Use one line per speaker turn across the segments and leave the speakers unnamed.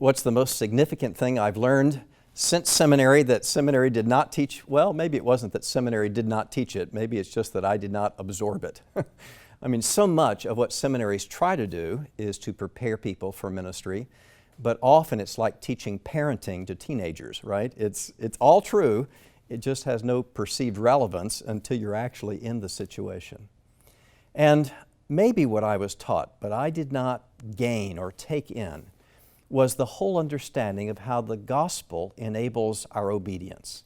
What's the most significant thing I've learned since seminary that seminary did not teach? Well, maybe it wasn't that seminary did not teach it. Maybe it's just that I did not absorb it. I mean, so much of what seminaries try to do is to prepare people for ministry, but often it's like teaching parenting to teenagers, right? It's all true. It just has no perceived relevance until you're actually in the situation. And maybe what I was taught, but I did not gain or take in, was the whole understanding of how the gospel enables our obedience.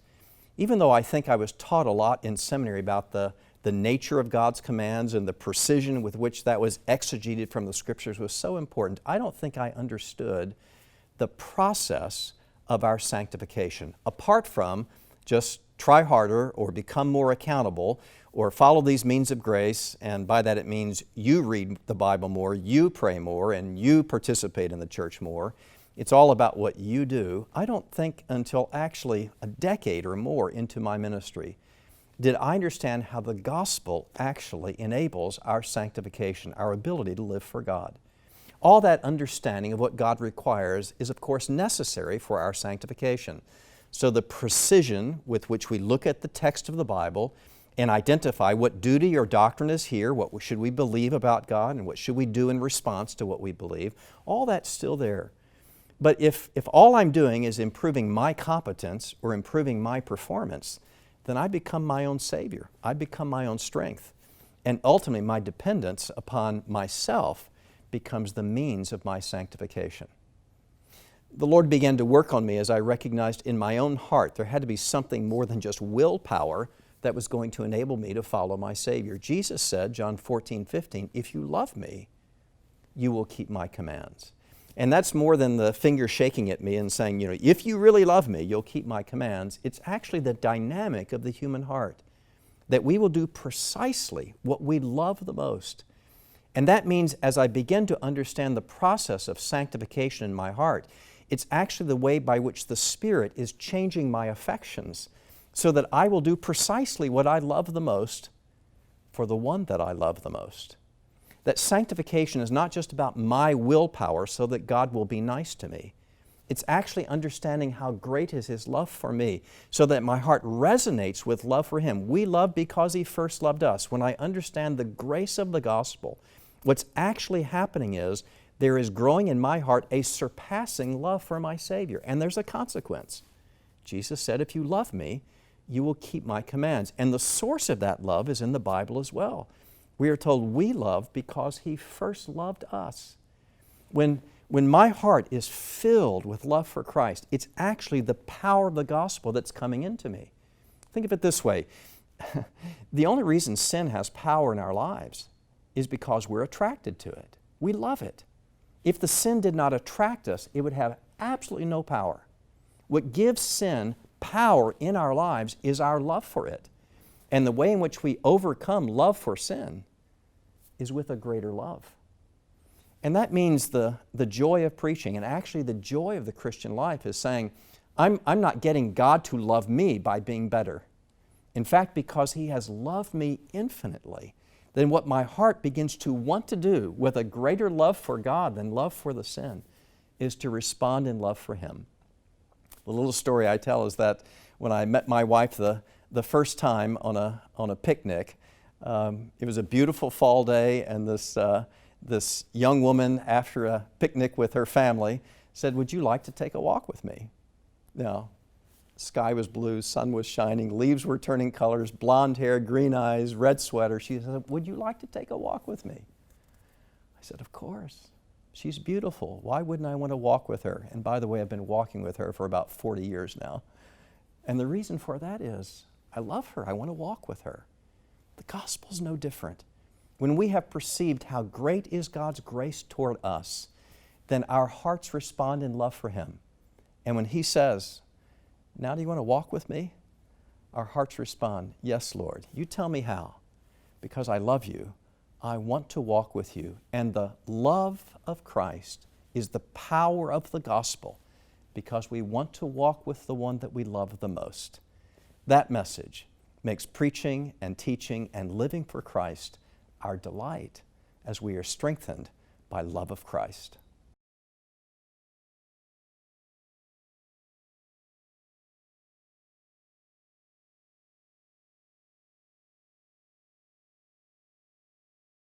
Even though I think I was taught a lot in seminary about the nature of God's commands and the precision with which that was exegeted from the Scriptures was so important, I don't think I understood the process of our sanctification, apart from just try harder or become more accountable or follow these means of grace, and by that it means you read the Bible more, you pray more, and you participate in the church more. It's all about what you do. I don't think until actually a decade or more into my ministry did I understand how the gospel actually enables our sanctification, our ability to live for God. All that understanding of what God requires is of course necessary for our sanctification. So the precision with which we look at the text of the Bible and identify what duty or doctrine is here, what should we believe about God, and what should we do in response to what we believe, all that's still there. But if all I'm doing is improving my competence or improving my performance, then I become my own Savior. I become my own strength. And ultimately my dependence upon myself becomes the means of my sanctification. The Lord began to work on me as I recognized in my own heart there had to be something more than just willpower that was going to enable me to follow my Savior. Jesus said, John 14:15, if you love me, you will keep my commands. And that's more than the finger shaking at me and saying, if you really love me, you'll keep my commands. It's actually the dynamic of the human heart, that we will do precisely what we love the most. And that means as I begin to understand the process of sanctification in my heart, it's actually the way by which the Spirit is changing my affections so that I will do precisely what I love the most for the one that I love the most. That sanctification is not just about my willpower so that God will be nice to me. It's actually understanding how great is His love for me so that my heart resonates with love for Him. We love because He first loved us. When I understand the grace of the gospel, what's actually happening is there is growing in my heart a surpassing love for my Savior. And there's a consequence. Jesus said, if you love me, you will keep my commands. And the source of that love is in the Bible as well. We are told we love because He first loved us. When my heart is filled with love for Christ, it's actually the power of the gospel that's coming into me. Think of it this way. The only reason sin has power in our lives is because we're attracted to it. We love it. If the sin did not attract us, it would have absolutely no power. What gives sin power in our lives is our love for it. And the way in which we overcome love for sin is with a greater love. And that means the joy of preaching, and actually the joy of the Christian life is saying, I'm not getting God to love me by being better. In fact, because He has loved me infinitely, then what my heart begins to want to do with a greater love for God than love for the sin is to respond in love for Him. The little story I tell is that when I met my wife the first time on a picnic, it was a beautiful fall day, and this young woman, after a picnic with her family, said, would you like to take a walk with me? Now, sky was blue, sun was shining, leaves were turning colors, blonde hair, green eyes, red sweater. She said, would you like to take a walk with me? I said, of course. She's beautiful. Why wouldn't I want to walk with her? And by the way, I've been walking with her for about 40 years now. And the reason for that is I love her. I want to walk with her. The gospel's no different. When we have perceived how great is God's grace toward us, then our hearts respond in love for Him. And when He says, now do you want to walk with me? Our hearts respond, yes, Lord. You tell me how. Because I love you, I want to walk with you. And the love of Christ is the power of the gospel because we want to walk with the one that we love the most. That message makes preaching and teaching and living for Christ our delight as we are strengthened by love of Christ.